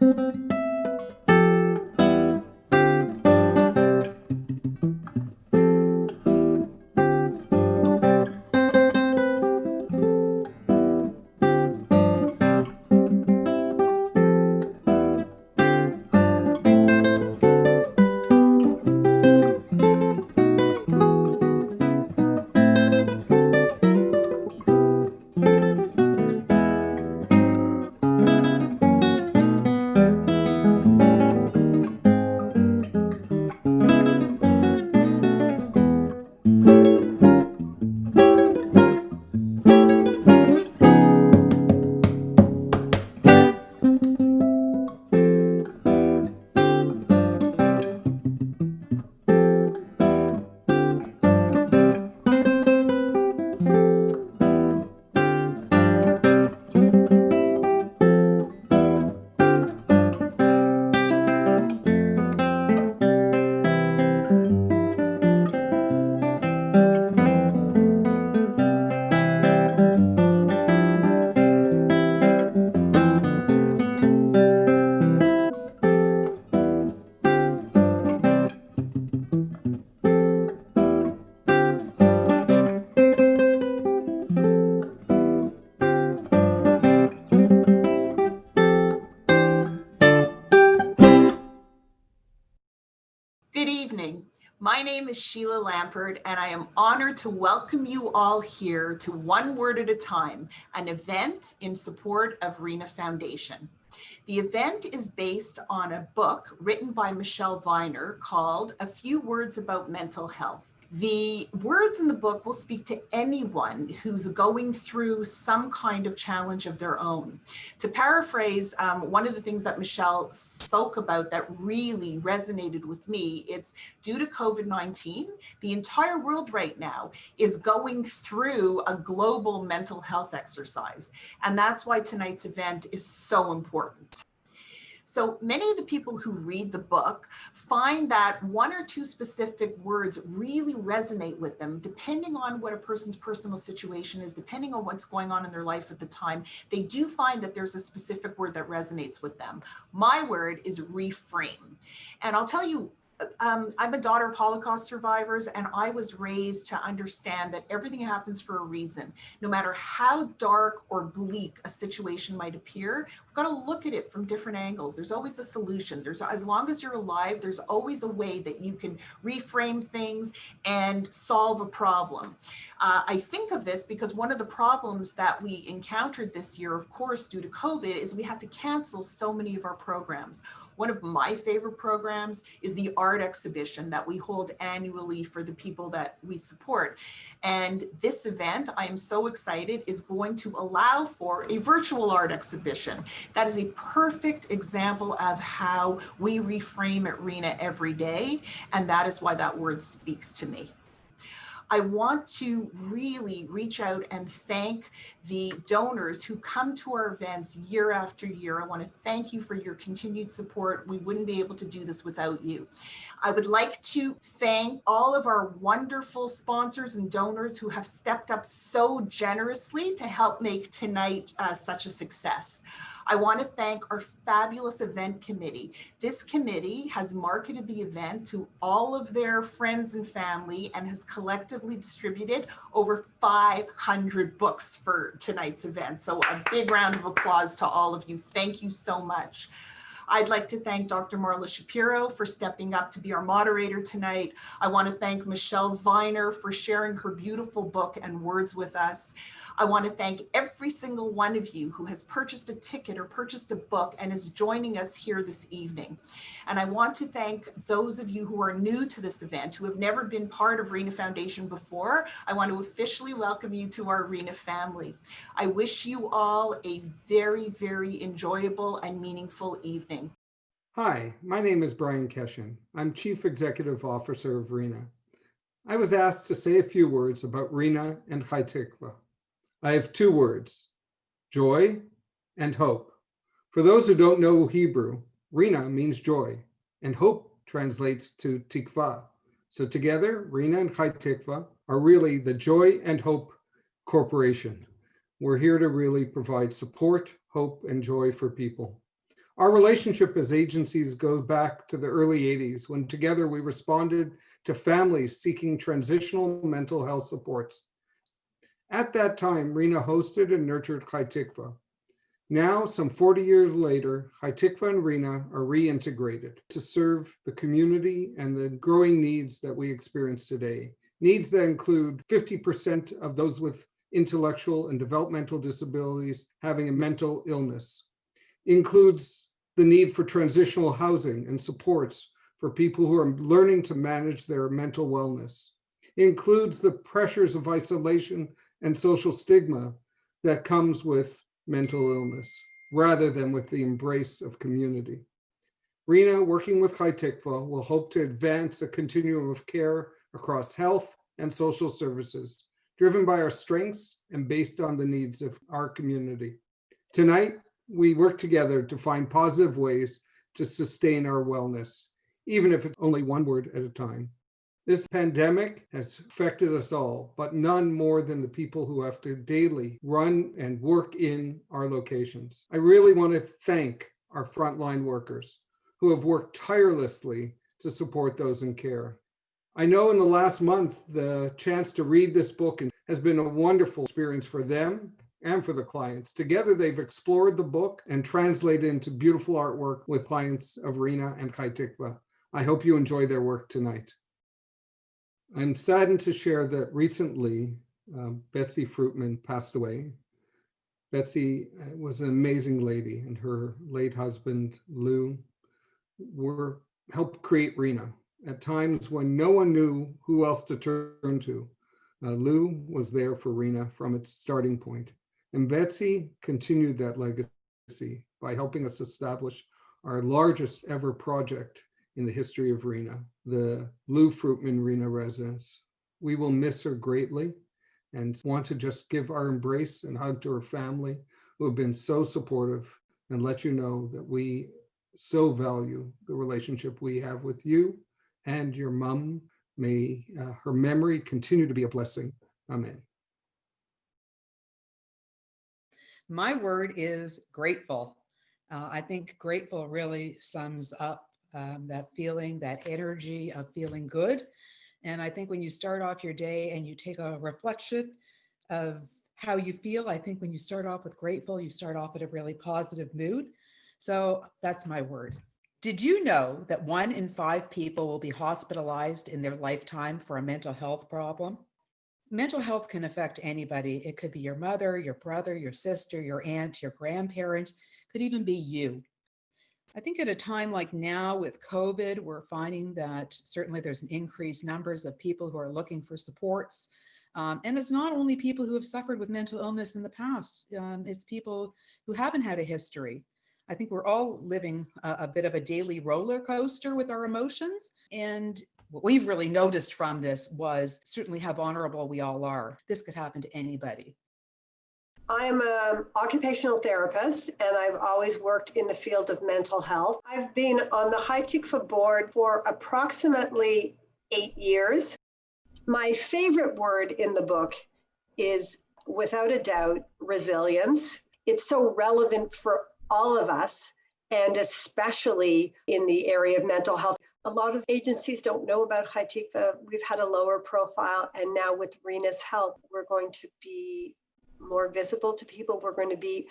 Good evening. My name is Sheila Lampert, and I am honored to welcome you all here to One Word at a Time, an event in support of Reena Foundation. The event is based on a book written by Michele Viner called A Few Words About Mental Health. The words in the book will speak to anyone who's going through some kind of challenge of their own. To paraphrase one of the things that Michele spoke about that really resonated with me, it's due to COVID-19, the entire world right now is going through a global mental health exercise. And that's why tonight's event is so important. So many of the people who read the book find that one or two specific words really resonate with them, depending on what a person's personal situation is, depending on what's going on in their life at the time. They do find that there's a specific word that resonates with them. My word is reframe. And I'll tell you, I'm a daughter of Holocaust survivors, and I was raised to understand that everything happens for a reason. No matter how dark or bleak a situation might appear, we've got to look at it from different angles. There's always a solution. As long as you're alive, there's always a way that you can reframe things and solve a problem. I think of this because one of the problems that we encountered this year, of course, due to COVID, is we had to cancel so many of our programs. One of my favorite programs is the art exhibition that we hold annually for the people that we support. And this event, I am so excited, is going to allow for a virtual art exhibition. That is a perfect example of how we reframe at Reena every day. And that is why that word speaks to me. I want to really reach out and thank the donors who come to our events year after year. I want to thank you for your continued support. We wouldn't be able to do this without you. I would like to thank all of our wonderful sponsors and donors who have stepped up so generously to help make tonight such a success. I want to thank our fabulous event committee. This committee has marketed the event to all of their friends and family and has collectively distributed over 500 books for tonight's event. So a big round of applause to all of you. Thank you so much. I'd like to thank Dr. Marla Shapiro for stepping up to be our moderator tonight. I want to thank Michele Viner for sharing her beautiful book and words with us. I want to thank every single one of you who has purchased a ticket or purchased a book and is joining us here this evening. And I want to thank those of you who are new to this event, who have never been part of Reena Foundation before. I want to officially welcome you to our Reena family. I wish you all a very, very enjoyable and meaningful evening. Hi, my name is Brian Keshin. I'm Chief Executive Officer of Reena. I was asked to say a few words about Reena and Chai Tikva. I have two words, joy and hope. For those who don't know Hebrew, Reena means joy, and hope translates to tikva. So together, Reena and Chai Tikva are really the Joy and Hope Corporation. We're here to really provide support, hope, and joy for people. Our relationship as agencies goes back to the early 80s, when together we responded to families seeking transitional mental health supports. At that time, Reena hosted and nurtured Chai Tikva. Now, some 40 years later, Chai Tikva and Reena are reintegrated to serve the community and the growing needs that we experience today. Needs that include 50% of those with intellectual and developmental disabilities having a mental illness. Includes the need for transitional housing and supports for people who are learning to manage their mental wellness. Includes the pressures of isolation and social stigma that comes with mental illness, rather than with the embrace of community. Reena, working with Chai Tikva, will hope to advance a continuum of care across health and social services, driven by our strengths and based on the needs of our community. Tonight, we work together to find positive ways to sustain our wellness, even if it's only one word at a time. This pandemic has affected us all, but none more than the people who have to daily run and work in our locations. I really want to thank our frontline workers who have worked tirelessly to support those in care. I know in the last month, the chance to read this book has been a wonderful experience for them and for the clients. Together, they've explored the book and translated into beautiful artwork with clients of Reena and Chai Tikva. I hope you enjoy their work tonight. I'm saddened to share that recently, Betsy Fruitman passed away. Betsy was an amazing lady, and her late husband, Lou, helped create Reena at times when no one knew who else to turn to. Lou was there for Reena from its starting point. And Betsy continued that legacy by helping us establish our largest ever project in the history of Reena, the Lou Fruitman Reena residence. We will miss her greatly and want to just give our embrace and hug to her family, who have been so supportive, and let you know that we so value the relationship we have with you and your mom. May her memory continue to be a blessing. Amen. My word is grateful. I think grateful really sums up that feeling, that energy of feeling good. And I think when you start off your day and you take a reflection of how you feel, I think when you start off with grateful, you start off at a really positive mood. So that's my word. Did you know that 1 in 5 people will be hospitalized in their lifetime for a mental health problem? Mental health can affect anybody. It could be your mother, your brother, your sister, your aunt, your grandparent, could even be you. I think at a time like now with COVID, we're finding that certainly there's an increased numbers of people who are looking for supports. And it's not only people who have suffered with mental illness in the past, it's people who haven't had a history. I think we're all living a bit of a daily roller coaster with our emotions. And what we've really noticed from this was certainly how vulnerable we all are. This could happen to anybody. I'm an occupational therapist, and I've always worked in the field of mental health. I've been on the Chai Tikva board for approximately 8 years. My favorite word in the book is, without a doubt, resilience. It's so relevant for all of us, and especially in the area of mental health. A lot of agencies don't know about Chai Tikva. We've had a lower profile, and now with Reena's help, we're going to be more visible to people. We're going to be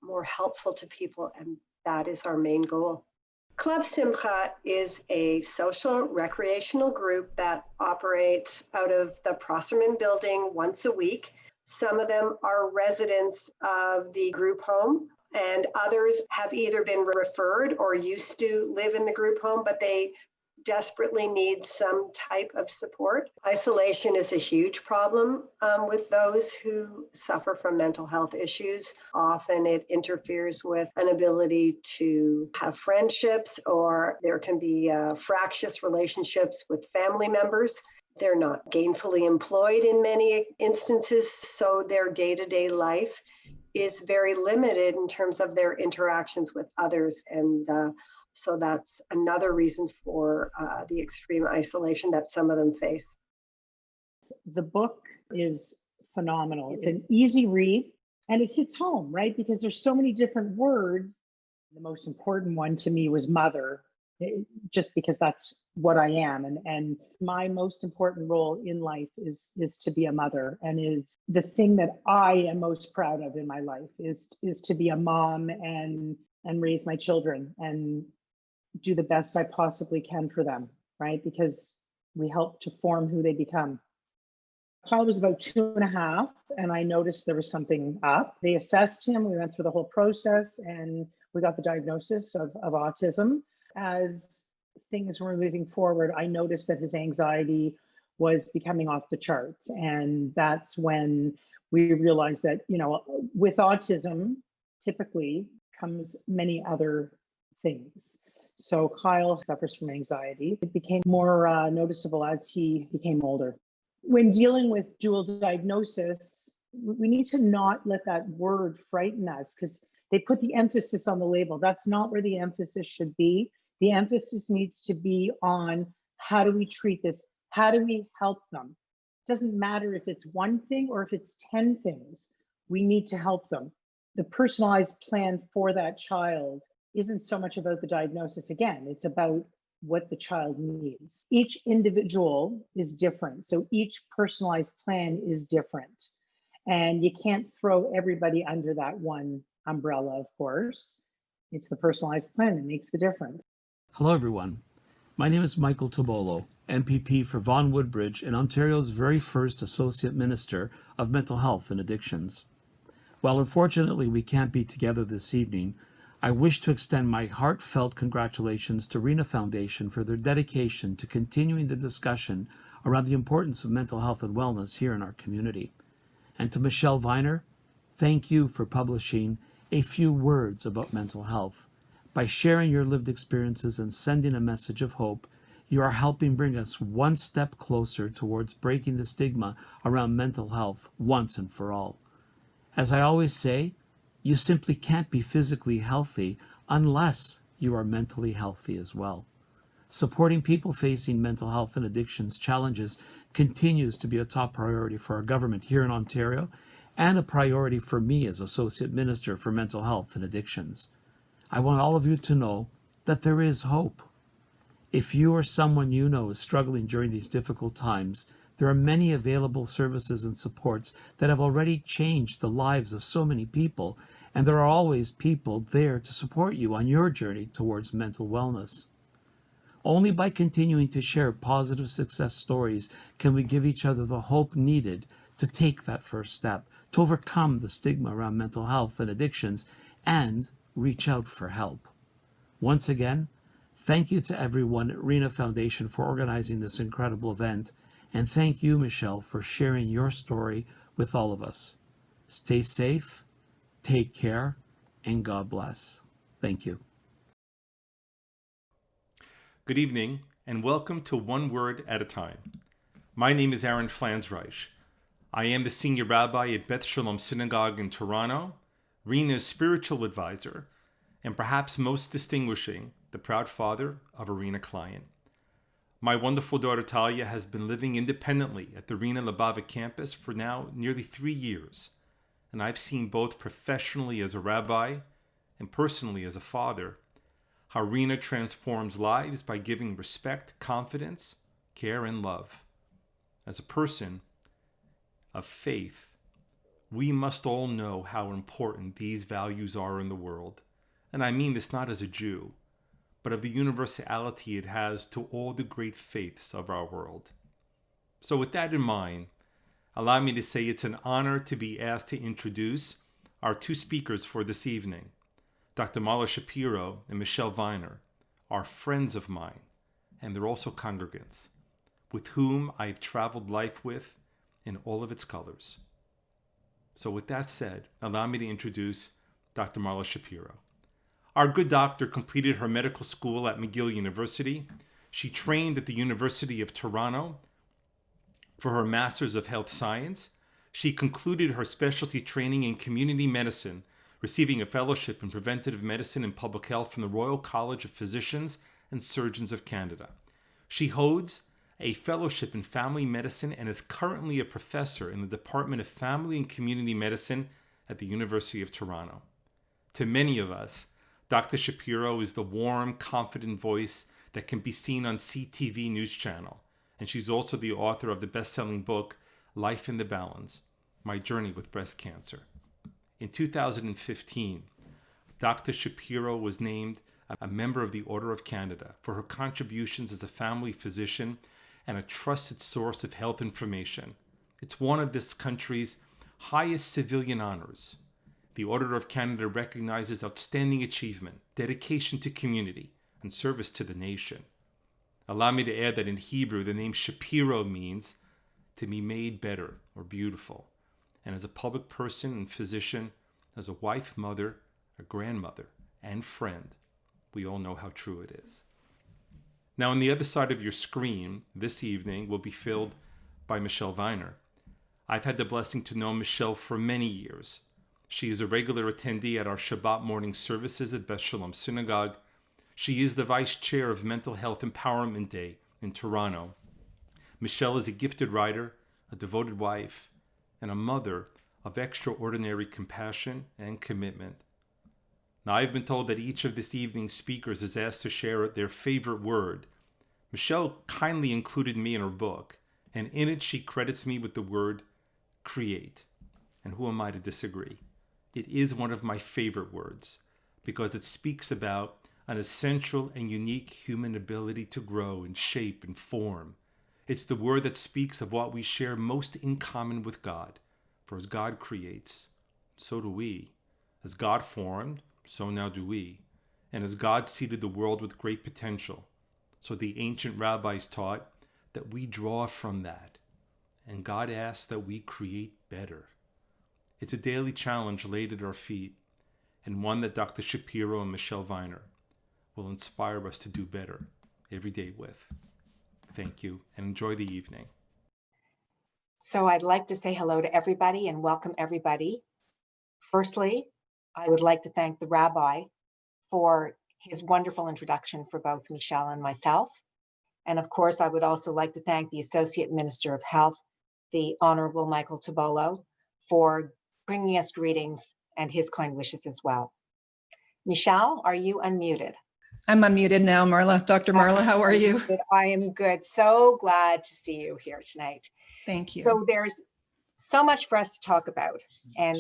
more helpful to people, and that is our main goal. Club Simcha is a social recreational group that operates out of the Prosserman building once a week. Some of them are residents of the group home, and others have either been referred or used to live in the group home, but they desperately need some type of support. Isolation is a huge problem with those who suffer from mental health issues. Often it interferes with an ability to have friendships, or there can be fractious relationships with family members. They're not gainfully employed in many instances, so their day-to-day life is very limited in terms of their interactions with others. And so that's another reason for the extreme isolation that some of them face. The book is phenomenal. It's an easy read, and it hits home, right? Because there's so many different words The most important one to me was mother, just because that's what I am. And my most important role in life is to be a mother, and is the thing that I am most proud of in my life is to be a mom and raise my children and do the best I possibly can for them, right? Because we help to form who they become. Child was about 2.5, and I noticed there was something up. They assessed him. We went through the whole process, and we got the diagnosis of autism. As things were moving forward, I noticed that his anxiety was becoming off the charts. And that's when we realized that, with autism, typically comes many other things. So Kyle suffers from anxiety. It became more noticeable as he became older. When dealing with dual diagnosis, we need to not let that word frighten us, because they put the emphasis on the label. That's not where the emphasis should be. The emphasis needs to be on, how do we treat this? How do we help them? It doesn't matter if it's one thing or if it's 10 things. We need to help them. The personalized plan for that child isn't so much about the diagnosis. Again, it's about what the child needs. Each individual is different, so each personalized plan is different. And you can't throw everybody under that one umbrella, of course. It's the personalized plan that makes the difference. Hello, everyone. My name is Michael Tobolo, MPP for Vaughan Woodbridge and Ontario's very first Associate Minister of Mental Health and Addictions. While unfortunately we can't be together this evening, I wish to extend my heartfelt congratulations to Reena Foundation for their dedication to continuing the discussion around the importance of mental health and wellness here in our community. And to Michele Viner, thank you for publishing A Few Words About Mental Health. By sharing your lived experiences and sending a message of hope, you are helping bring us one step closer towards breaking the stigma around mental health once and for all. As I always say, you simply can't be physically healthy unless you are mentally healthy as well. Supporting people facing mental health and addictions challenges continues to be a top priority for our government here in Ontario, and a priority for me as Associate Minister for Mental Health and Addictions. I want all of you to know that there is hope. If you or someone you know is struggling during these difficult times, there are many available services and supports that have already changed the lives of so many people, and there are always people there to support you on your journey towards mental wellness. Only by continuing to share positive success stories can we give each other the hope needed to take that first step, to overcome the stigma around mental health and addictions, and reach out for help. Once again, thank you to everyone at Reena Foundation for organizing this incredible event, and thank you, Michele, for sharing your story with all of us. Stay safe, take care, and God bless. Thank you. Good evening, and welcome to One Word at a Time. My name is Aaron Flansreich. I am the Senior Rabbi at Beth Shalom Synagogue in Toronto, Reena's spiritual advisor, and perhaps most distinguishing, the proud father of a Reena client. My wonderful daughter Talia has been living independently at the Reena Lubavitch campus for now nearly 3 years, and I've seen both professionally as a rabbi and personally as a father how Reena transforms lives by giving respect, confidence, care, and love. As a person of faith, we must all know how important these values are in the world, and I mean this not as a Jew, but of the universality it has to all the great faiths of our world. So with that in mind, allow me to say it's an honor to be asked to introduce our two speakers for this evening. Dr. Marla Shapiro and Michele Viner are friends of mine, and they're also congregants, with whom I've traveled life with in all of its colors. So with that said, allow me to introduce Dr. Marla Shapiro. Our good doctor completed her medical school at McGill University. She trained at the University of Toronto for her Master's of Health Science. She concluded her specialty training in community medicine, receiving a fellowship in preventative medicine and public health from the Royal College of Physicians and Surgeons of Canada. She holds a fellowship in family medicine and is currently a professor in the Department of Family and Community Medicine at the University of Toronto. To many of us, Dr. Shapiro is the warm, confident voice that can be seen on CTV News Channel, and she's also the author of the best-selling book, Life in the Balance, My Journey with Breast Cancer. In 2015, Dr. Shapiro was named a member of the Order of Canada for her contributions as a family physician and a trusted source of health information. It's one of this country's highest civilian honors. The Order of Canada recognizes outstanding achievement, dedication to community, and service to the nation. Allow me to add that in Hebrew, the name Shapiro means to be made better or beautiful. And as a public person and physician, as a wife, mother, a grandmother, and friend, we all know how true it is. Now, on the other side of your screen this evening will be filled by Michele Viner. I've had the blessing to know Michele for many years. She is a regular attendee at our Shabbat morning services at Beth Shalom Synagogue. She is the vice chair of Mental Health Empowerment Day in Toronto. Michele is a gifted writer, a devoted wife, and a mother of extraordinary compassion and commitment. Now, I've been told that each of this evening's speakers is asked to share their favorite word. Michele kindly included me in her book, and in it she credits me with the word create. And who am I to disagree? It is one of my favorite words because it speaks about an essential and unique human ability to grow and shape and form. It's the word that speaks of what we share most in common with God. For as God creates, so do we. As God formed, so now do we. And as God seeded the world with great potential, so the ancient rabbis taught that we draw from that. And God asks that we create better. It's a daily challenge laid at our feet, and one that Dr. Shapiro and Michele Viner will inspire us to do better every day with. Thank you, and enjoy the evening. So I'd like to say hello to everybody and welcome everybody. Firstly, I would like to thank the rabbi for his wonderful introduction for both Michele and myself. And of course, I would also like to thank the Associate Minister of Health, the Honorable Michael Tobolo, for bringing us greetings and his kind wishes as well. Michele, are you unmuted? I'm unmuted now, Marla. Dr. Marla, how are you? I am good. So glad to see you here tonight. Thank you. So there's so much for us to talk about, and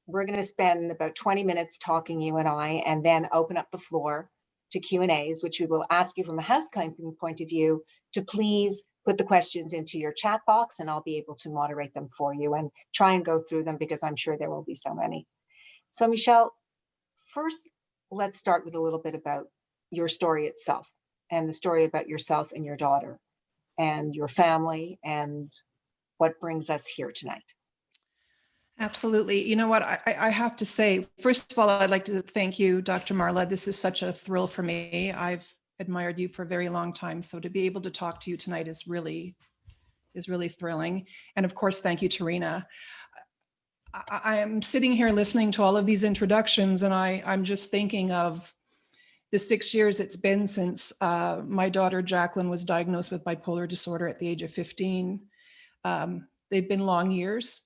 we're going to spend about 20 minutes talking, you and I, and then open up the floor to Q&As, which we will ask you from a housekeeping point of view to please put the questions into your chat box, and I'll be able to moderate them for you and try and go through them because I'm sure there will be so many. So Michele, first, let's start with a little bit about your story itself and the story about yourself and your daughter and your family and what brings us here tonight. Absolutely. You know what, I have to say, first of all, I'd like to thank you, Dr. Marla. This is such a thrill for me. I've admired you for a very long time. So to be able to talk to you tonight is really thrilling. And of course, thank you to Reena. I am sitting here listening to all of these introductions, and I'm just thinking of the 6 years it's been since my daughter Jacqueline was diagnosed with bipolar disorder at the age of 15. They've been long years.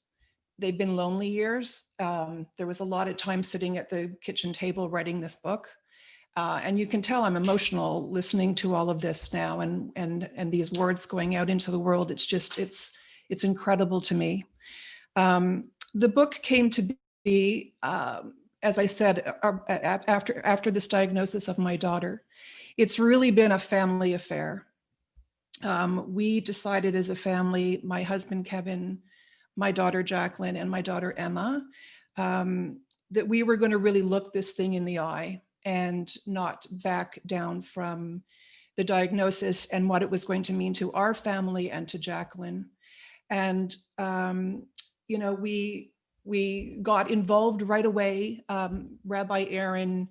They've been lonely years. There was a lot of time sitting at the kitchen table writing this book. And you can tell I'm emotional listening to all of this now and these words going out into the world. It's just, it's incredible to me. The book came to be, as I said, after this diagnosis of my daughter. It's really been a family affair. We decided as a family, my husband, Kevin, my daughter, Jacqueline, and my daughter, Emma, that we were going to really look this thing in the eye and not back down from the diagnosis and what it was going to mean to our family and to Jacqueline. And, you know, we got involved right away. Rabbi Aaron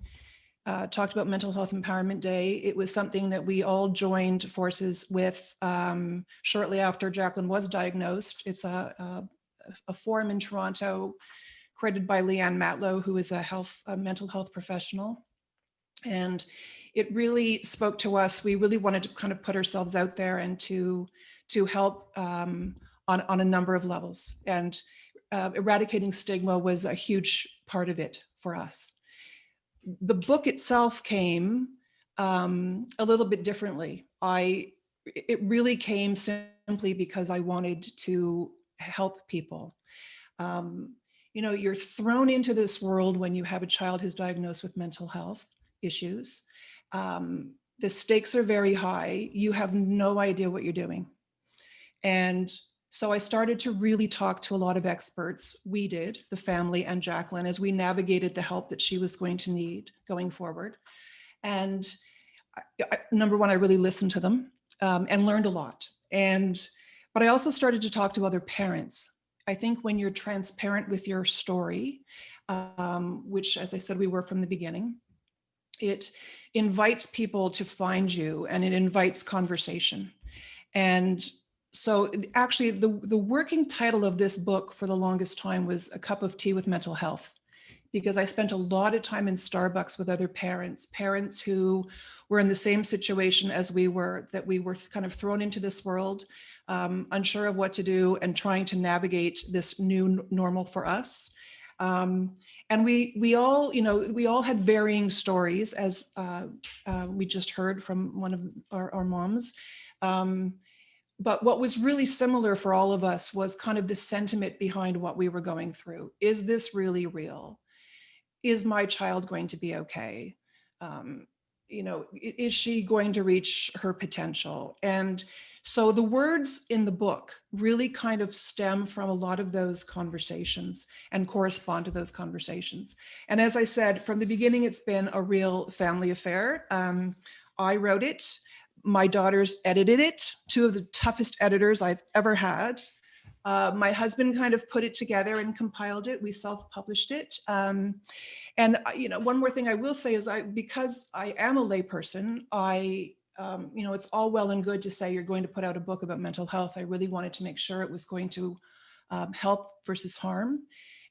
talked about Mental Health Empowerment Day. It was something that we all joined forces with shortly after Jacqueline was diagnosed. It's a forum in Toronto created by Leanne Matlow, who is a mental health professional. And it really spoke to us. We really wanted to kind of put ourselves out there and to help on a number of levels. And eradicating stigma was a huge part of it for us. the book itself came a little bit differently. It really came simply because I wanted to help people. You know, you're thrown into this world when you have a child who's diagnosed with mental health issues. The stakes are very high. You have no idea what you're doing. And so I started to really talk to a lot of experts. We did, the family and Jacqueline, as we navigated the help that she was going to need going forward. And number one, I really listened to them and learned a lot. But I also started to talk to other parents. I think when you're transparent with your story, which, as I said, we were from the beginning, it invites people to find you and it invites conversation. And so actually the working title of this book for the longest time was A Cup of Tea with Mental Health, because I spent a lot of time in Starbucks with other parents who were in the same situation as we were, that we were kind of thrown into this world, unsure of what to do and trying to navigate this new normal for us. And we all, you know, we all had varying stories, as we just heard from one of our moms. But what was really similar for all of us was kind of the sentiment behind what we were going through. Is this really real? Is my child going to be okay? You know, is she going to reach her potential? And so the words in the book really kind of stem from a lot of those conversations and correspond to those conversations. And as I said, from the beginning, it's been a real family affair. I wrote it. My daughters edited it, two of the toughest editors I've ever had. My husband kind of put it together and compiled it. We self-published it. And you know, one more thing I will say is because I am a layperson, you know, it's all well and good to say you're going to put out a book about mental health. I really wanted to make sure it was going to help versus harm.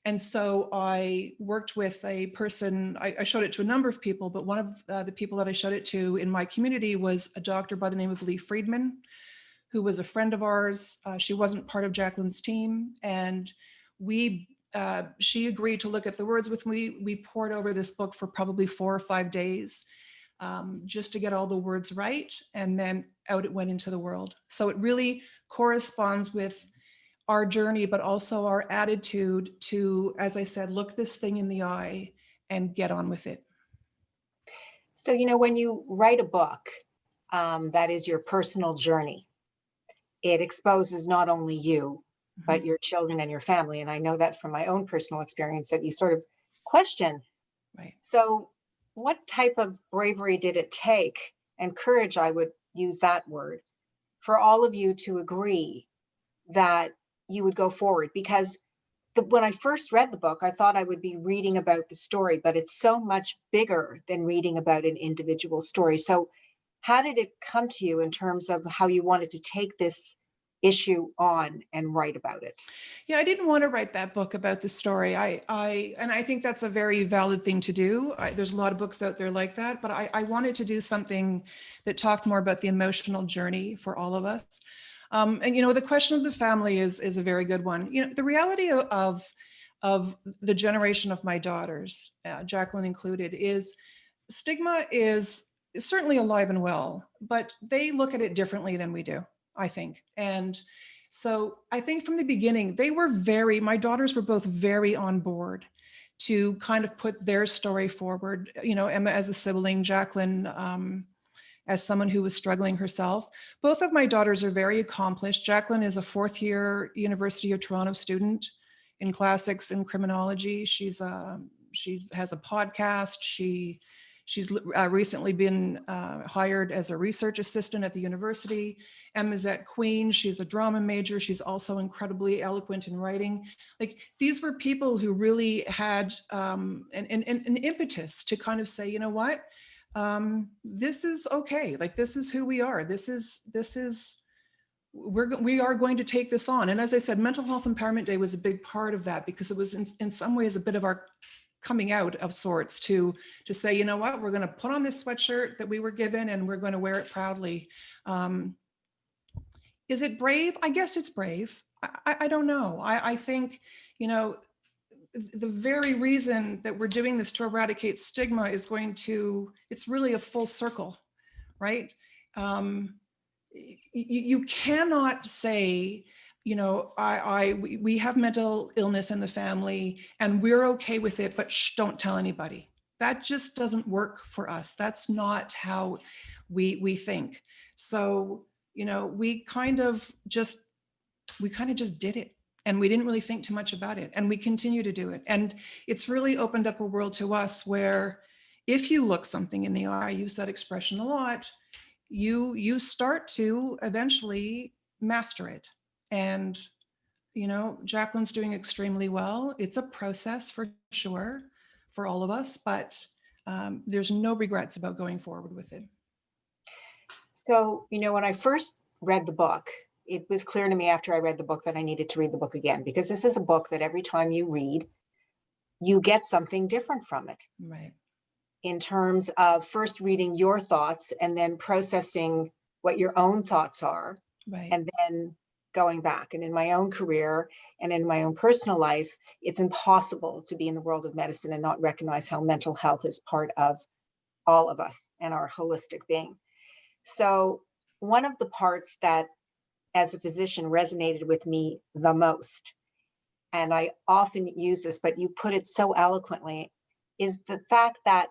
And so I worked with a person, I showed it to a number of people, but one of the people that I showed it to in my community was a doctor by the name of Fruitman, who was a friend of ours. She wasn't part of Jacqueline's team. And she agreed to look at the words with me. We poured over this book for probably 4 or 5 days just to get all the words right. And then out it went into the world. So it really corresponds with our journey, but also our attitude to, as I said, look this thing in the eye and get on with it. So, you know, when you write a book, that is your personal journey, it exposes not only you, but your children and your family. And I know that from my own personal experience that you sort of question. Right. So what type of bravery did it take, and courage, I would use that word, for all of you to agree that you would go forward? Because when I first read the book, I thought I would be reading about the story, but it's so much bigger than reading about an individual story. So how did it come to you in terms of how you wanted to take this issue on and write about it? Yeah, I didn't want to write that book about the story. And I think that's a very valid thing to do. There's a lot of books out there like that, but I wanted to do something that talked more about the emotional journey for all of us. And, you know, the question of the family is a very good one. You know, the reality of the generation of my daughters, Jacqueline included, is stigma is certainly alive and well, but they look at it differently than we do, I think. And so I think from the beginning, my daughters were both very on board to kind of put their story forward. You know, Emma as a sibling, Jacqueline as someone who was struggling herself. Both of my daughters are very accomplished. Jacqueline is a 4th year University of Toronto student in classics and criminology. She has a podcast. She's recently been hired as a research assistant at the university. Emma's at Queen. She's a drama major. She's also incredibly eloquent in writing. Like, these were people who really had an impetus to kind of say, you know what, this is okay. Like, this is who we are. We are going to take this on. And as I said, Mental Health Empowerment Day was a big part of that, because it was in some ways a bit of our coming out of sorts to say, you know what, we're going to put on this sweatshirt that we were given and we're going to wear it proudly. Is it brave? I guess it's brave. I don't know. I think, you know, the very reason that we're doing this to eradicate stigma is it's really a full circle, right? You cannot say, we have mental illness in the family and we're okay with it, but don't tell anybody. That just doesn't work for us. That's not how we think. So, we kind of just did it, and we didn't really think too much about it, and we continue to do it. And it's really opened up a world to us where if you look something in the eye, I use that expression a lot, you start to eventually master it. And, Jacqueline's doing extremely well. It's a process for sure for all of us, but there's no regrets about going forward with it. So, when I first read the book, it was clear to me after I read the book that I needed to read the book again, because this is a book that every time you read, you get something different from it. Right. In terms of first reading your thoughts and then processing what your own thoughts are, Right. and then going back. And in my own career and in my own personal life, it's impossible to be in the world of medicine and not recognize how mental health is part of all of us and our holistic being. So one of the parts that as a physician resonated with me the most, and I often use this, but you put it so eloquently, is the fact that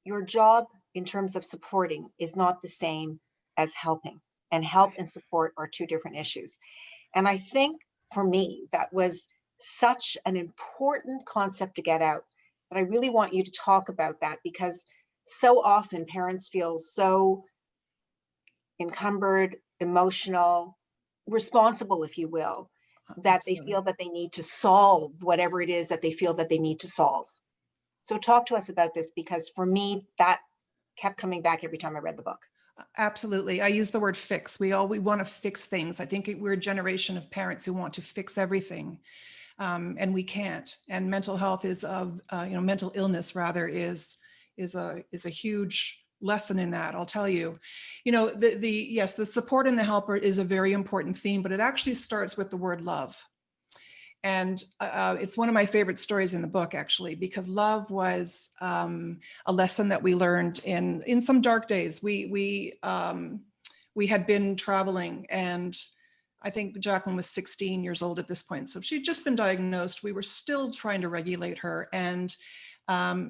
your job in terms of supporting is not the same as helping, and help and support are two different issues. And I think for me, that was such an important concept to get out, that I really want you to talk about that, because so often parents feel so encumbered, emotional, responsible, if you will, that Absolutely. they feel that they need to solve whatever it is that they feel that they need to solve. So talk to us about this, because for me, that kept coming back every time I read the book. Absolutely. I use the word fix. We want to fix things. I think we're a generation of parents who want to fix everything. And we can't. And mental health mental illness rather is a huge lesson in that. I'll tell you, the support and the helper is a very important theme, but it actually starts with the word love. And it's one of my favorite stories in the book, actually, because love was a lesson that we learned in some dark days. We had been traveling, and I think Jacqueline was 16 years old at this point. So she'd just been diagnosed. We were still trying to regulate her. And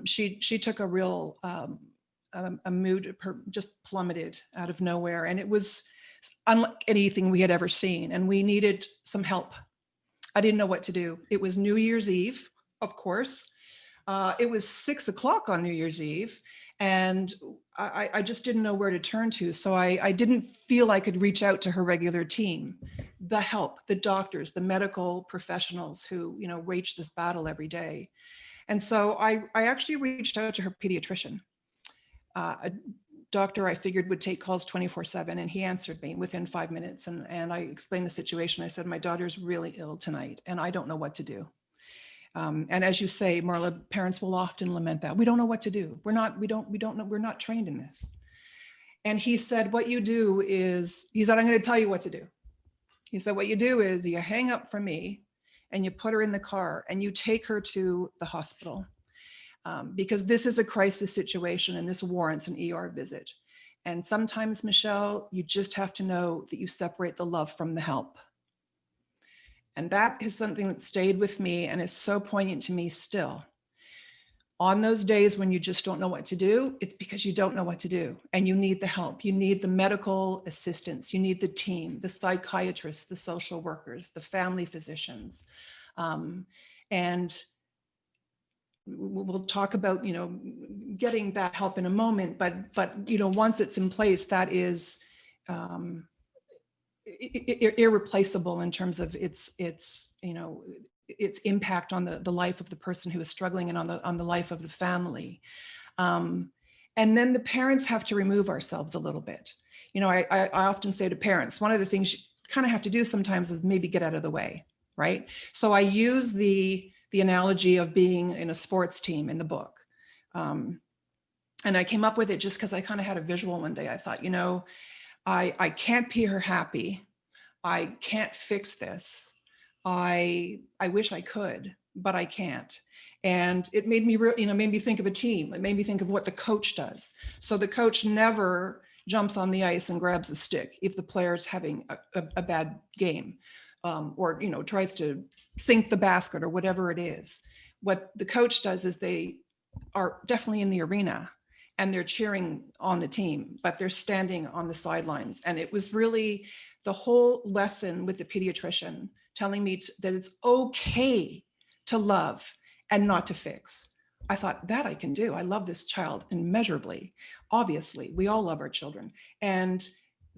she took a real a mood, just plummeted out of nowhere. And it was unlike anything we had ever seen. And we needed some help. I didn't know what to do. It was New Year's Eve, of course. It was 6 o'clock on New Year's Eve. And I just didn't know where to turn to. So I didn't feel I could reach out to her regular team, the help, the doctors, the medical professionals who, wage this battle every day. And so I actually reached out to her pediatrician, a doctor I figured would take calls 24/7. And he answered me within 5 minutes. And I explained the situation. I said, my daughter's really ill tonight and I don't know what to do. And as you say, Marla, parents will often lament that. We don't know what to do. We don't know. We're not trained in this. And he said, what you do is, he said, I'm going to tell you what to do. He said, what you do is you hang up from me and you put her in the car and you take her to the hospital. Because this is a crisis situation and this warrants an ER visit. And sometimes, Michele, you just have to know that you separate the love from the help. And that is something that stayed with me and is so poignant to me still. On those days when you just don't know what to do, it's because you don't know what to do and you need the help. You need the medical assistance. You need the team, the psychiatrists, the social workers, the family physicians. And we'll talk about, getting that help in a moment, but once it's in place, that is irreplaceable in terms of its impact on the life of the person who is struggling and on the life of the family. And then the parents have to remove ourselves a little bit. I often say to parents, one of the things you kind of have to do sometimes is maybe get out of the way, right? So I use the analogy of being in a sports team in the book. And I came up with it just because I kind of had a visual one day. I thought, I can't be her happy. I can't fix this. I wish I could, but I can't. And it made me, made me think of a team. It made me think of what the coach does. So the coach never jumps on the ice and grabs a stick if the player's having a bad game, or, tries to sink the basket or whatever it is. What the coach does is they are definitely in the arena and they're cheering on the team, but they're standing on the sidelines. And it was really the whole lesson with the pediatrician telling me that it's okay to love and not to fix. I thought, that I can do. I love this child immeasurably. Obviously, we all love our children. And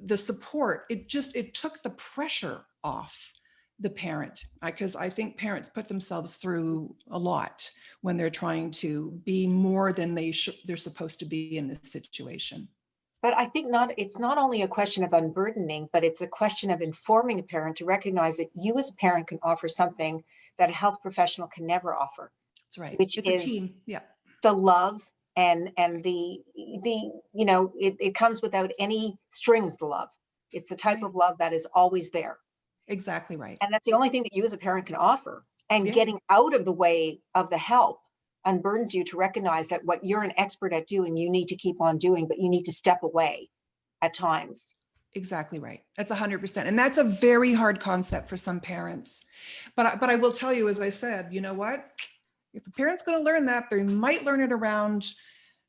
the support, it took the pressure off the parent, because I think parents put themselves through a lot when they're trying to be more than they're supposed to be in this situation. But I think it's not only a question of unburdening, but it's a question of informing a parent to recognize that you as a parent can offer something that a health professional can never offer. That's right. Which it's is a team. Yeah. The love and the it comes without any strings, the love. It's the type Right. of love that is always there. Exactly right. And that's the only thing that you as a parent can offer. And Yeah. getting out of the way of the help unburdens you to recognize that what you're an expert at doing, you need to keep on doing, but you need to step away at times. Exactly right. That's 100%. And that's a very hard concept for some parents. But I will tell you, as I said, you know what? If a parent's going to learn that, they might learn it around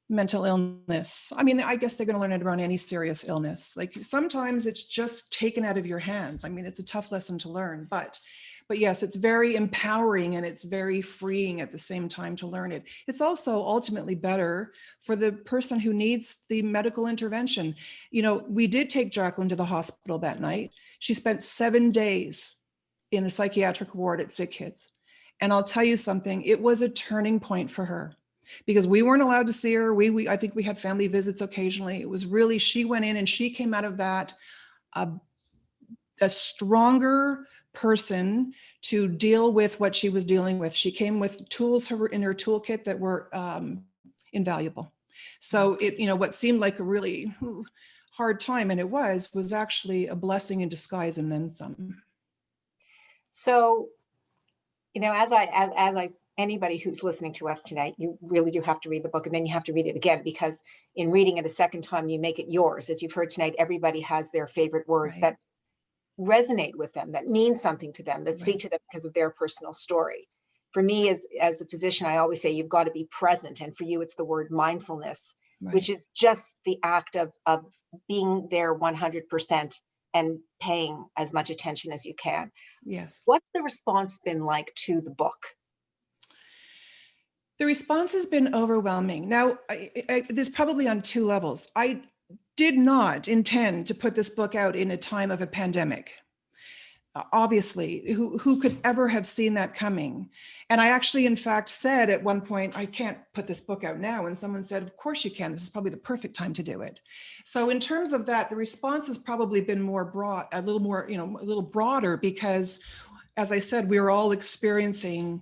mental illness. I mean, I guess they're going to learn it around any serious illness. Like sometimes it's just taken out of your hands. I mean, it's a tough lesson to learn, but yes, it's very empowering and it's very freeing at the same time to learn it. It's also ultimately better for the person who needs the medical intervention. We did take Jacqueline to the hospital that night. She spent 7 days in a psychiatric ward at Sick Kids. And I'll tell you something, it was a turning point for her because we weren't allowed to see her. I think we had family visits occasionally. It was really, she went in and she came out of that a stronger person to deal with what she was dealing with. She came with tools in her toolkit that were invaluable. So what seemed like a really hard time, and it was actually a blessing in disguise and then some. So, as anybody who's listening to us tonight, you really do have to read the book, and then you have to read it again, because in reading it a second time, you make it yours. As you've heard tonight, everybody has their favorite words that resonate with them, that mean something to them, that speak to them because of their personal story. For me, as a physician, I always say you've got to be present. And for you, it's the word mindfulness, which is just the act of being there 100% and paying as much attention as you can. Yes. What's the response been like to the book? The response has been overwhelming. Now, there's probably on two levels. I did not intend to put this book out in a time of a pandemic. Obviously, who could ever have seen that coming? And I actually, in fact, said at one point, I can't put this book out now. And someone said, of course you can. This is probably the perfect time to do it. So in terms of that, the response has probably been more broad, a little broader, because as I said, we were all experiencing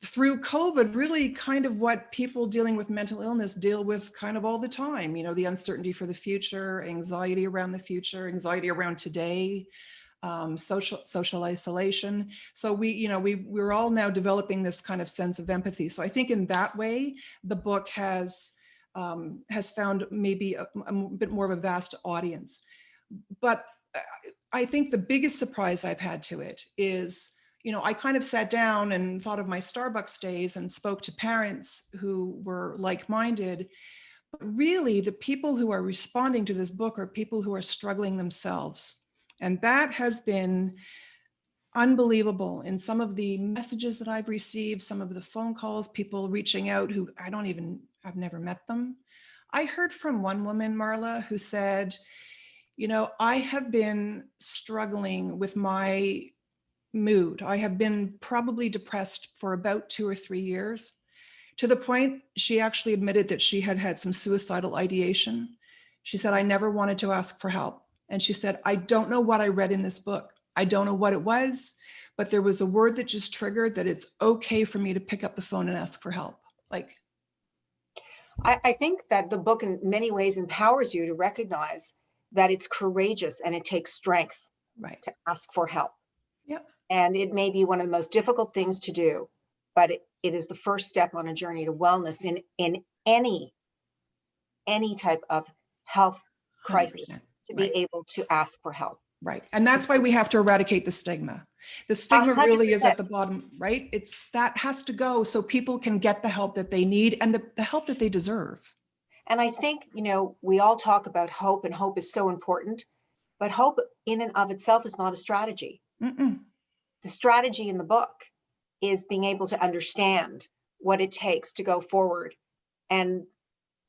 through COVID, really kind of what people dealing with mental illness deal with kind of all the time, the uncertainty for the future, anxiety around the future, anxiety around today, social isolation. So we're all now developing this kind of sense of empathy. So I think in that way, the book has found maybe a bit more of a vast audience. But I think the biggest surprise I've had to it is, I kind of sat down and thought of my Starbucks days and spoke to parents who were like-minded. But really, the people who are responding to this book are people who are struggling themselves. And that has been unbelievable. In some of the messages that I've received, some of the phone calls, people reaching out who I've never met them. I heard from one woman, Marla, who said, I have been struggling with my mood. I have been probably depressed for about 2 or 3 years, to the point she actually admitted that she had had some suicidal ideation. She said, I never wanted to ask for help. And she said, I don't know what I read in this book. I don't know what it was, but there was a word that just triggered that it's okay for me to pick up the phone and ask for help. I think that the book in many ways empowers you to recognize that it's courageous and it takes strength to ask for help. Yep. And it may be one of the most difficult things to do, but it is the first step on a journey to wellness in any type of health 100%. crisis, to be Right. able to ask for help. Right. And that's why we have to eradicate the stigma. The stigma really is 100%. at the bottom, right? That has to go so people can get the help that they need and the help that they deserve. And I think, we all talk about hope, and hope is so important, but hope in and of itself is not a strategy. Mm-mm. The strategy in the book is being able to understand what it takes to go forward. And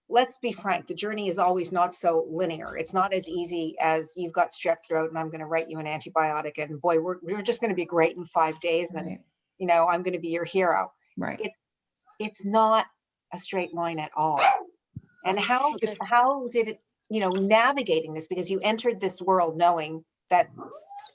let's be frank, the journey is always not so linear. It's not as easy as you've got strep throat and I'm going to write you an antibiotic and boy, we're just going to be great in 5 days. And Right. then, I'm going to be your hero. Right. It's not a straight line at all. And how did it, navigating this, because you entered this world knowing that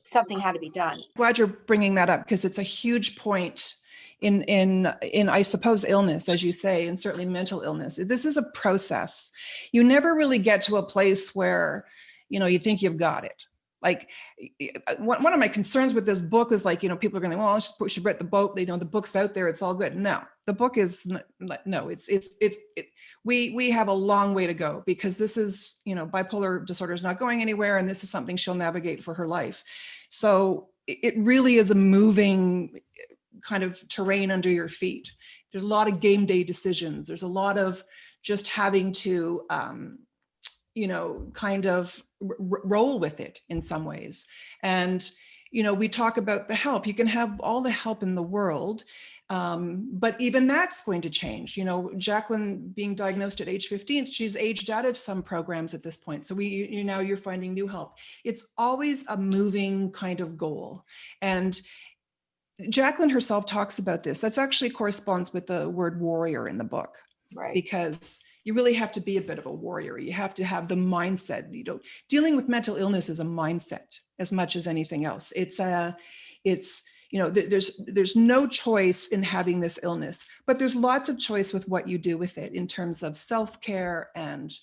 something had to be done. Glad you're bringing that up because it's a huge point in I suppose illness, as you say, and certainly mental illness. This is a process. You never really get to a place where, you think you've got it. Like one of my concerns with this book is like, people are going to, well, I should read the book. The book's out there. It's all good. No, the book is no, we have a long way to go because this is, bipolar disorder is not going anywhere. And this is something she'll navigate for her life. So it really is a moving kind of terrain under your feet. There's a lot of game day decisions. There's a lot of just having to, kind of roll with it in some ways. And, we talk about the help. You can have all the help in the world, but even that's going to change. Jacqueline being diagnosed at age 15, she's aged out of some programs at this point. So you're finding new help. It's always a moving kind of goal. And Jacqueline herself talks about this. That's actually corresponds with the word warrior in the book, Right? Because you really have to be a bit of a warrior. You have to have the mindset. Dealing with mental illness is a mindset as much as anything else. There's no choice in having this illness, but there's lots of choice with what you do with it in terms of self-care and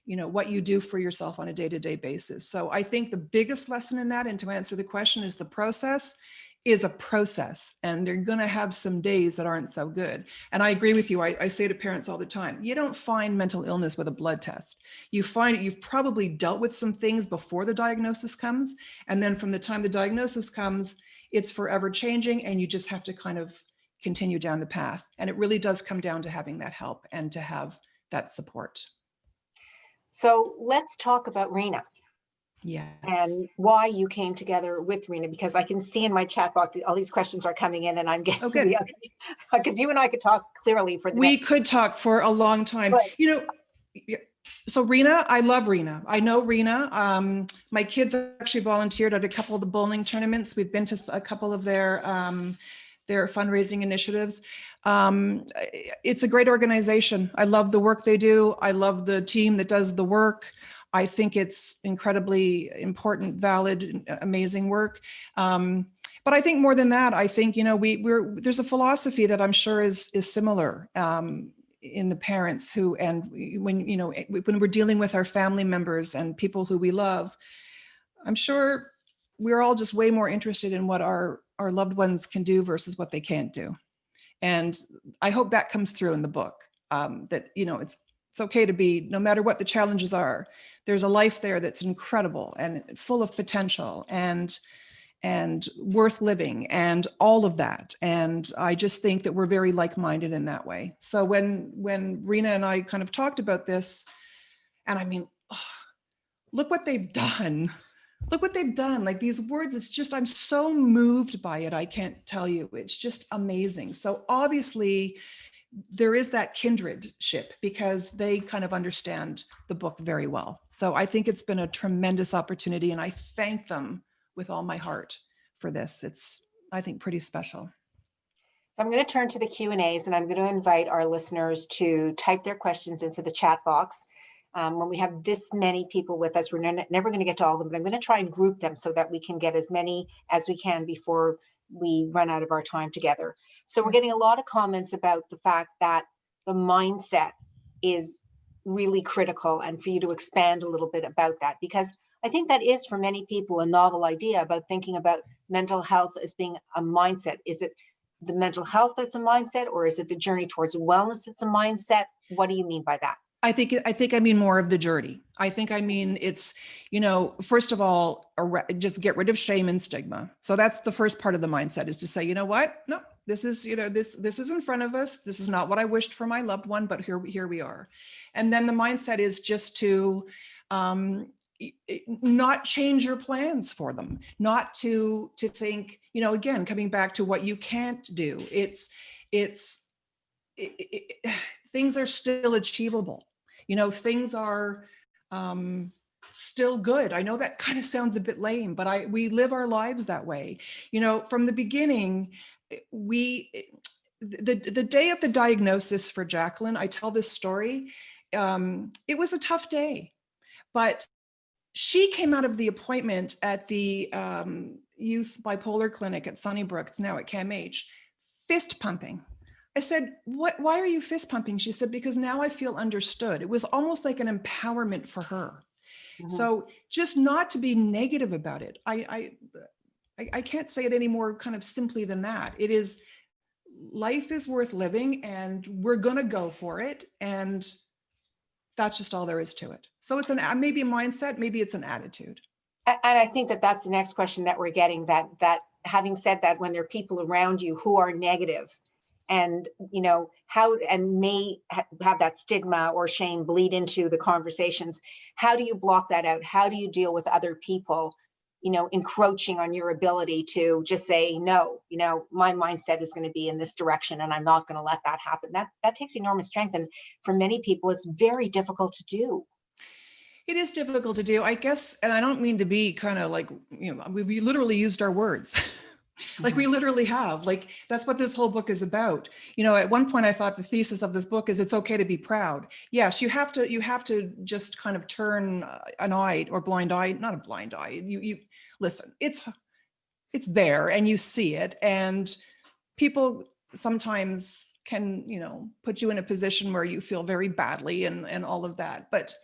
what you do for yourself on a day-to-day basis. So I think the biggest lesson in that, and to answer the question, is the process is a process, and they're going to have some days that aren't so good. And I agree with you. I say to parents all the time, you don't find mental illness with a blood test. You find it, you've probably dealt with some things before the diagnosis comes. And then from the time the diagnosis comes, it's forever changing, and you just have to kind of continue down the path. And it really does come down to having that help and to have that support. So let's talk about Reena. Yes. And why you came together with Reena, because I can see in my chat box all these questions are coming in, and I'm getting because you and I could talk clearly for the we could talk for a long time. But, so Reena, I love Reena. I know Reena. My kids actually volunteered at a couple of the bowling tournaments. We've been to a couple of their fundraising initiatives. It's a great organization. I love the work they do. I love the team that does the work. I think it's incredibly important, valid, amazing work. But I think more than that, I think, there's a philosophy that I'm sure is similar in the parents when we're dealing with our family members and people who we love, I'm sure we're all just way more interested in what our loved ones can do versus what they can't do. And I hope that comes through in the book, that, it's okay to be, no matter what the challenges are, there's a life there that's incredible and full of potential and worth living and all of that. And I just think that we're very like-minded in that way. So when Reena and I kind of talked about this, and I mean, look what they've done. Look what they've done. Like these words, it's just, I'm so moved by it. I can't tell you. It's just amazing. So obviously, there is that kindredship because they kind of understand the book very well. So I think it's been a tremendous opportunity, and I thank them with all my heart for this. It's, I think, pretty special. So I'm going to turn to the Q&As, and I'm going to invite our listeners to type their questions into the chat box. When we have this many people with us, we're never going to get to all of them, but I'm going to try and group them so that we can get as many as we can before we run out of our time together. So we're getting a lot of comments about the fact that the mindset is really critical, and for you to expand a little bit about that, because I think that is for many people a novel idea about thinking about mental health as being a mindset. Is it the mental health that's a mindset, or is it the journey towards wellness that's a mindset? What do you mean by that? I think I mean more of the journey. I think I mean it's, first of all, just get rid of shame and stigma. So that's the first part of the mindset, is to say, you know what? No, this is, this is in front of us. This is not what I wished for my loved one, but here we are. And then the mindset is just to not change your plans for them, not to think, again, coming back to what you can't do. Things are still achievable. Things are still good. I know that kind of sounds a bit lame, but we live our lives that way. From the beginning, the day of the diagnosis for Jacqueline, I tell this story. It was a tough day, but she came out of the appointment at the youth bipolar clinic at Sunnybrook, it's now at CAMH, fist pumping. I said, why are you fist pumping? She said, because now I feel understood. It was almost like an empowerment for her. Mm-hmm. So just not to be negative about it. I can't say it any more kind of simply than that. It is, life is worth living, and we're going to go for it. And that's just all there is to it. So it's maybe a mindset, maybe it's an attitude. And I think that's the next question that we're getting, that having said that, when there are people around you who are negative, and how, and may have that stigma or shame bleed into the conversations, how do you block that out? How do you deal with other people encroaching on your ability to just say, no, my mindset is going to be in this direction, and I'm not going to let that happen? That takes enormous strength, and for many people it's very difficult to do. It is difficult to do, I guess, and I don't mean to be kind of like, we've literally used our words. Like we literally have, like, that's what this whole book is about. At one point I thought the thesis of this book is it's okay to be proud. Yes, you have to just kind of turn an eye or blind eye, not a blind eye. You listen, it's there and you see it, and people sometimes can, put you in a position where you feel very badly and all of that. But,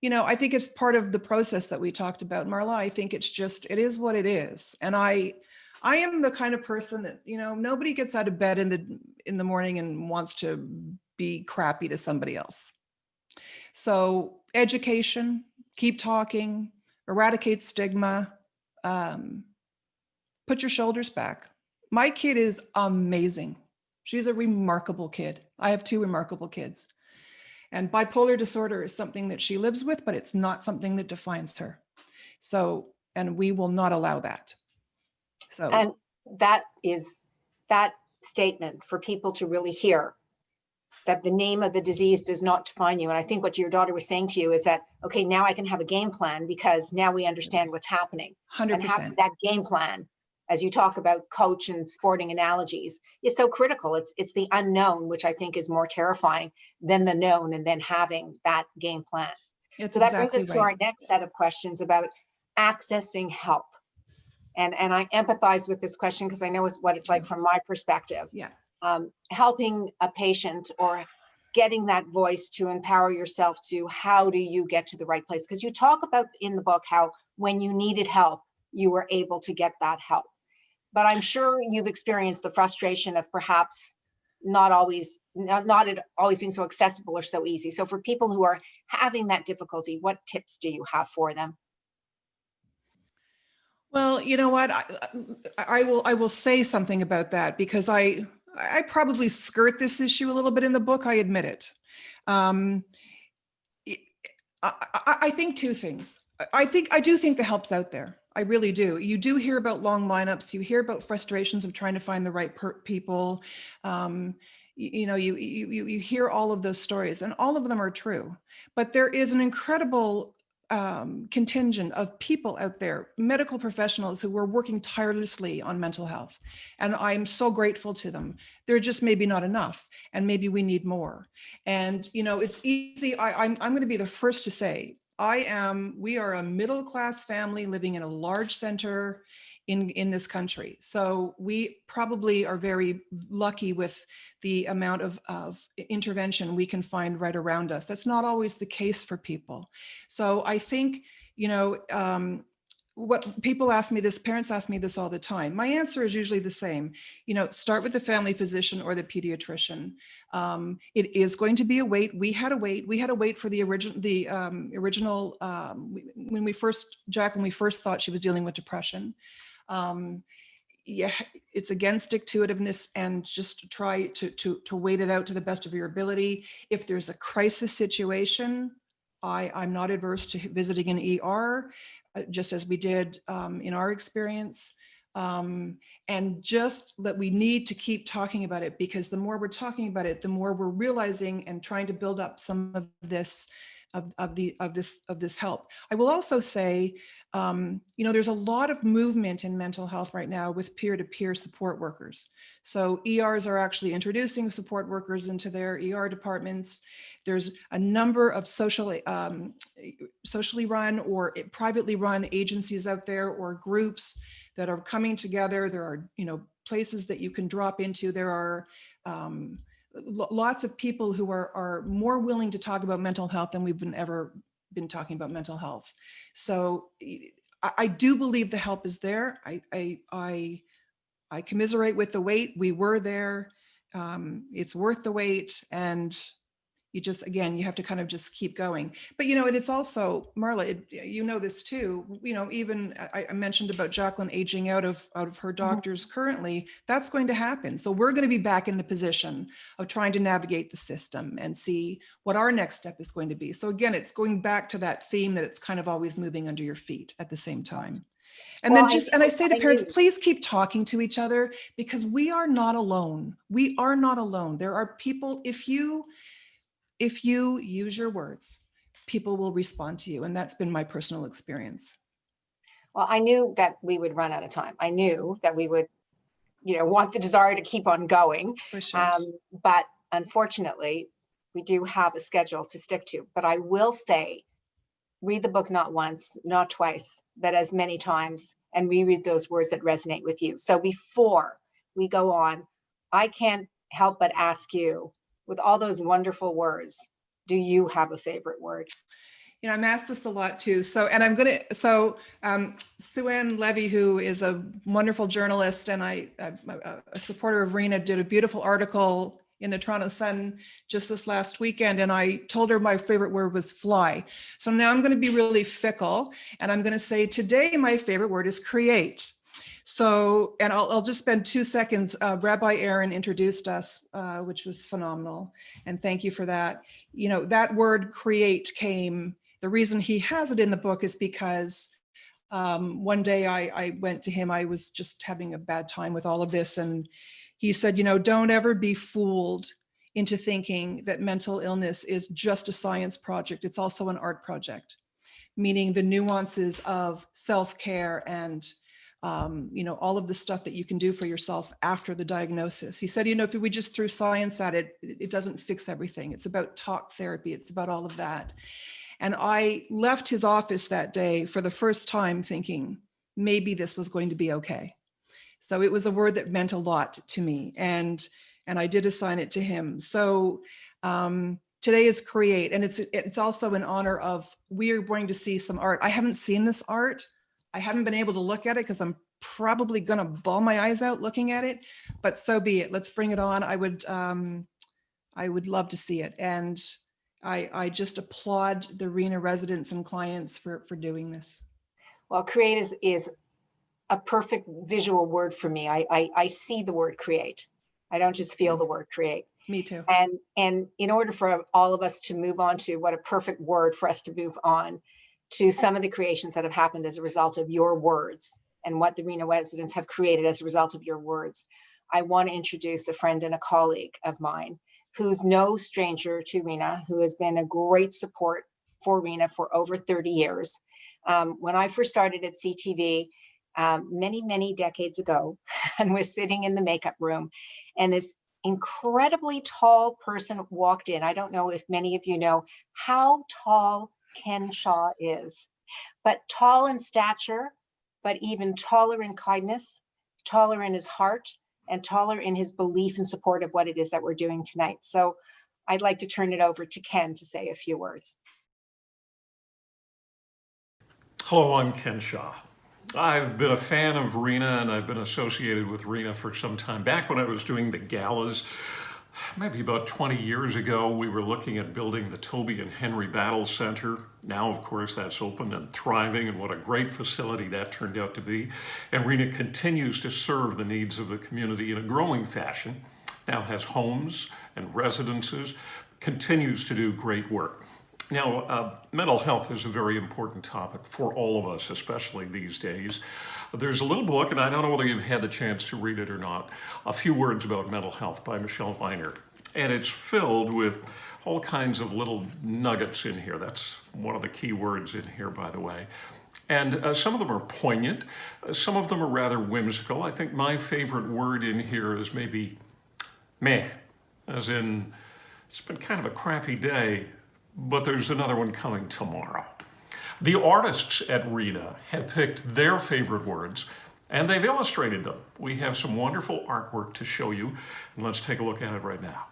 I think it's part of the process that we talked about, Marla. I think it is what it is. And I am the kind of person that, nobody gets out of bed in the morning and wants to be crappy to somebody else. So education, keep talking, eradicate stigma, put your shoulders back. My kid is amazing. She's a remarkable kid. I have 2 remarkable kids. And bipolar disorder is something that she lives with, but it's not something that defines her. So, and we will not allow that. So, and that statement for people to really hear, that the name of the disease does not define you. And I think what your daughter was saying to you is that, okay, now I can have a game plan because now we understand what's happening. 100%. And having that game plan, as you talk about coach and sporting analogies, is so critical. It's the unknown, which I think is more terrifying than the known, and then having that game plan. So that brings us to our next set of questions about accessing help. And I empathize with this question because I know what it's like from my perspective. Yeah. Helping a patient or getting that voice to empower yourself to, how do you get to the right place? Because you talk about in the book how when you needed help, you were able to get that help. But I'm sure you've experienced the frustration of perhaps not always being so accessible or so easy. So for people who are having that difficulty, what tips do you have for them? Well, you know what, I will say something about that, because I probably skirt this issue a little bit in the book. I admit it. I think 2 things. I do think the help's out there. I really do. You do hear about long lineups. You hear about frustrations of trying to find the right people. You hear all of those stories, and all of them are true. But there is an incredible contingent of people out there, medical professionals who are working tirelessly on mental health. And I'm so grateful to them. They're just maybe not enough, and maybe we need more. And, it's easy. I'm going to be the first to say, we are a middle-class family living in a large center in this country. So we probably are very lucky with the amount of intervention we can find right around us. That's not always the case for people. So I think, what people ask me this, parents ask me this all the time. My answer is usually the same. Start with the family physician or the pediatrician. It is going to be a wait. We had to wait for the original, when we first thought she was dealing with depression. Yeah, it's again, stick to itiveness and just try to wait it out to the best of your ability. If there's a crisis situation, I'm not adverse to visiting an ER, just as we did in our experience. And just that we need to keep talking about it, because the more we're talking about it, the more we're realizing and trying to build up some of this this help. I will also say, there's a lot of movement in mental health right now with peer-to-peer support workers. So ERs are actually introducing support workers into their ER departments. There's a number of socially run or privately run agencies out there, or groups that are coming together. There are, places that you can drop into. There are lots of people who are more willing to talk about mental health than we've ever been talking about mental health. So I do believe the help is there. I commiserate with the wait. We were there. It's worth the wait. And you just, again, you have to kind of just keep going. But, and it's also, Marla, this too, even I mentioned about Jacqueline aging out of her doctors currently, that's going to happen. So we're going to be back in the position of trying to navigate the system and see what our next step is going to be. So again, it's going back to that theme that it's kind of always moving under your feet at the same time. And then I say to parents, please keep talking to each other, because we are not alone. We are not alone. There are people, if you use your words, people will respond to you. And that's been my personal experience. Well, I knew that we would run out of time. I knew that we would, want the desire to keep on going. For sure. But unfortunately, we do have a schedule to stick to. But I will say, read the book not once, not twice, but as many times, and reread those words that resonate with you. So before we go on, I can't help but ask you, with all those wonderful words, do you have a favorite word? I'm asked this a lot too. So Sue-Ann Levy, who is a wonderful journalist and a supporter of Reena, did a beautiful article in the Toronto Sun just this last weekend. And I told her my favorite word was fly. So now I'm going to be really fickle. And I'm going to say today, my favorite word is create. So, and I'll just spend 2 seconds. Rabbi Aaron introduced us, which was phenomenal. And thank you for that. That word create came, the reason he has it in the book is because one day I went to him, I was just having a bad time with all of this. And he said, don't ever be fooled into thinking that mental illness is just a science project. It's also an art project, meaning the nuances of self-care and all of the stuff that you can do for yourself after the diagnosis. He said, if we just threw science at it, it doesn't fix everything. It's about talk therapy. It's about all of that. And I left his office that day for the first time thinking, maybe this was going to be okay. So it was a word that meant a lot to me. And I did assign it to him. So today is create. And it's also in honor of, we are going to see some art. I haven't seen this art. I haven't been able to look at it because I'm probably going to bawl my eyes out looking at it, but so be it. Let's bring it on. I would love to see it. And I just applaud the Reena residents and clients for doing this. Well, create is a perfect visual word for me. I see the word create. I don't just feel the word create. Me too. And in order for all of us to move on to what a perfect word for us to move on to some of the creations that have happened as a result of your words and what the Reena residents have created as a result of your words, I want to introduce a friend and a colleague of mine who's no stranger to Reena, who has been a great support for Reena for over 30 years. When I first started at CTV many, many decades ago and was sitting in the makeup room, and this incredibly tall person walked in. I don't know if many of you know how tall Ken Shaw is, but tall in stature, but even taller in kindness, taller in his heart, and taller in his belief and support of what it is that we're doing tonight. So I'd like to turn it over to Ken to say a few words. Hello, I'm Ken Shaw. I've been a fan of Reena, and I've been associated with Reena for some time. Back when I was doing the galas, maybe about 20 years ago, we were looking at building the Toby and Henry Battle Center. Now, of course, that's open and thriving, and what a great facility that turned out to be. And Reena continues to serve the needs of the community in a growing fashion. Now has homes and residences, continues to do great work. Now, mental health is a very important topic for all of us, especially these days. There's a little book, and I don't know whether you've had the chance to read it or not, A Few Words About Mental Health by Michele Viner. And it's filled with all kinds of little nuggets in here. That's one of the key words in here, by the way. And some of them are poignant. Some of them are rather whimsical. I think my favorite word in here is maybe meh, as in, it's been kind of a crappy day, but there's another one coming tomorrow. The artists at Reena have picked their favorite words, and they've illustrated them. We have some wonderful artwork to show you, and let's take a look at it right now.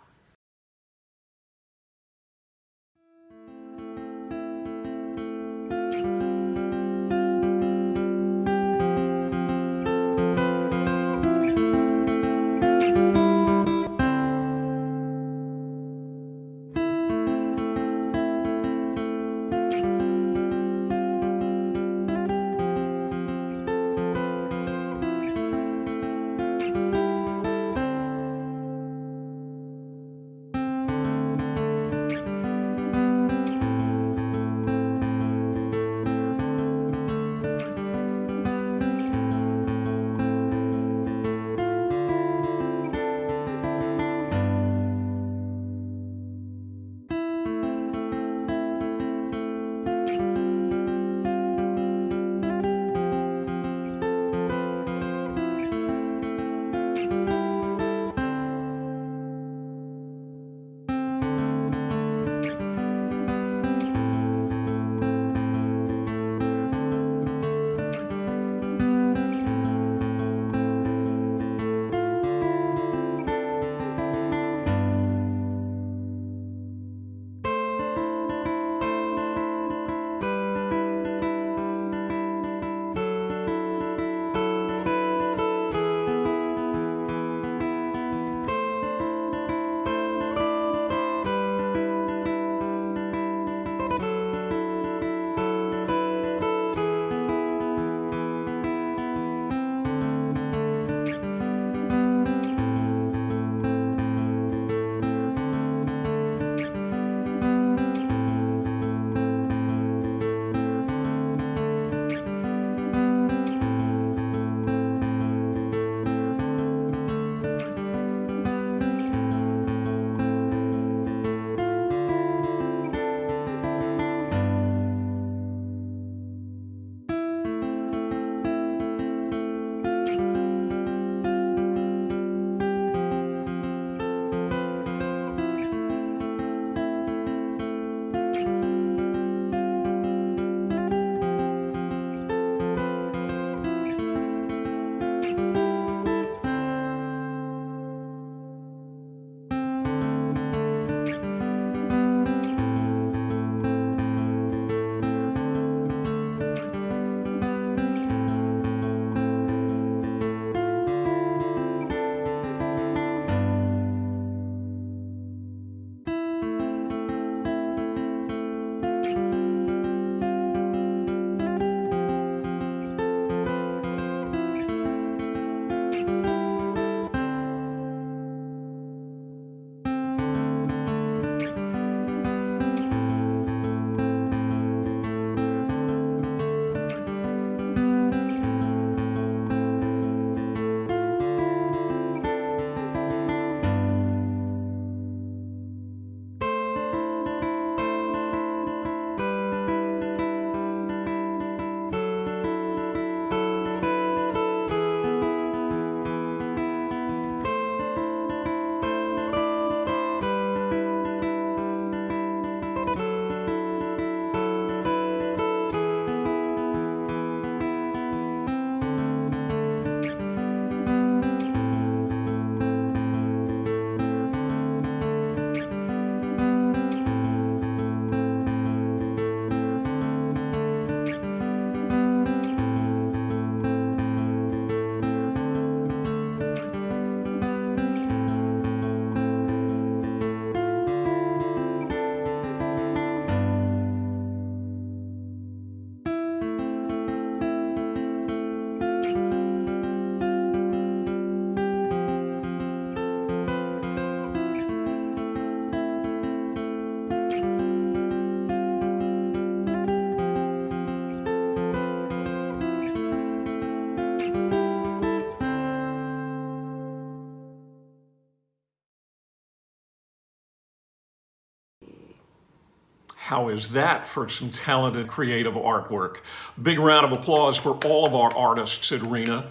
How is that for some talented creative artwork? Big round of applause for all of our artists at Reena.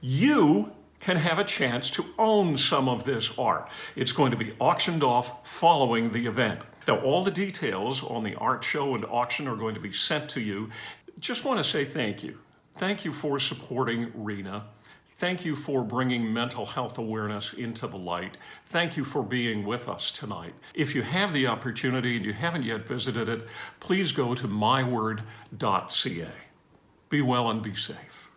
You can have a chance to own some of this art. It's going to be auctioned off following the event. Now, all the details on the art show and auction are going to be sent to you. Just want to say thank you. Thank you for supporting Reena. Thank you for bringing mental health awareness into the light. Thank you for being with us tonight. If you have the opportunity and you haven't yet visited it, please go to myword.ca. Be well and be safe.